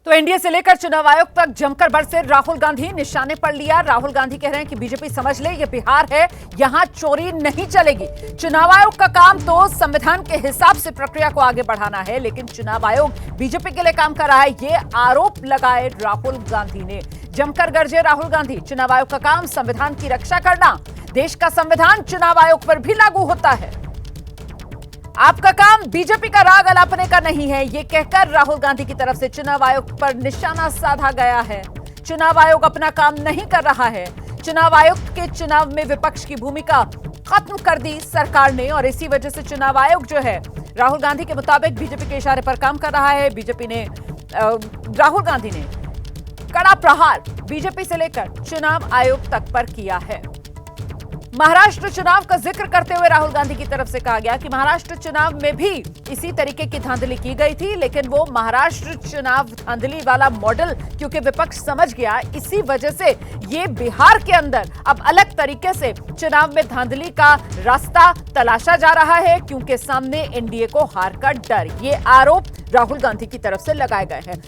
तो एनडीए से लेकर चुनाव आयोग तक जमकर बरसे राहुल गांधी। निशाने पर लिया। राहुल गांधी कह रहे हैं कि बीजेपी समझ ले, ये बिहार है, यहां चोरी नहीं चलेगी। चुनाव आयोग का काम तो संविधान के हिसाब से प्रक्रिया को आगे बढ़ाना है, लेकिन चुनाव आयोग बीजेपी के लिए काम कर रहा है, ये आरोप लगाए राहुल गांधी ने। जमकर गरजे राहुल गांधी। चुनाव आयोग का काम संविधान की रक्षा करना, देश का संविधान चुनाव आयोग पर भी लागू होता है। आपका काम बीजेपी का राग अलापने का नहीं है, ये कहकर राहुल गांधी की तरफ से चुनाव आयोग पर निशाना साधा गया है। चुनाव आयोग अपना काम नहीं कर रहा है। चुनाव आयोग के चुनाव में विपक्ष की भूमिका खत्म कर दी सरकार ने, और इसी वजह से चुनाव आयोग जो है राहुल गांधी के मुताबिक बीजेपी के इशारे पर काम कर रहा है। बीजेपी ने राहुल गांधी ने कड़ा प्रहार बीजेपी से लेकर चुनाव आयोग तक पर किया है। महाराष्ट्र चुनाव का जिक्र करते हुए राहुल गांधी की तरफ से कहा गया कि महाराष्ट्र चुनाव में भी इसी तरीके की धांधली की गई थी, लेकिन वो महाराष्ट्र चुनाव धांधली वाला मॉडल क्योंकि विपक्ष समझ गया, इसी वजह से ये बिहार के अंदर अब अलग तरीके से चुनाव में धांधली का रास्ता तलाशा जा रहा है, क्योंकि सामने एनडीए को हार का डर। ये आरोप राहुल गांधी की तरफ से लगाए गए हैं।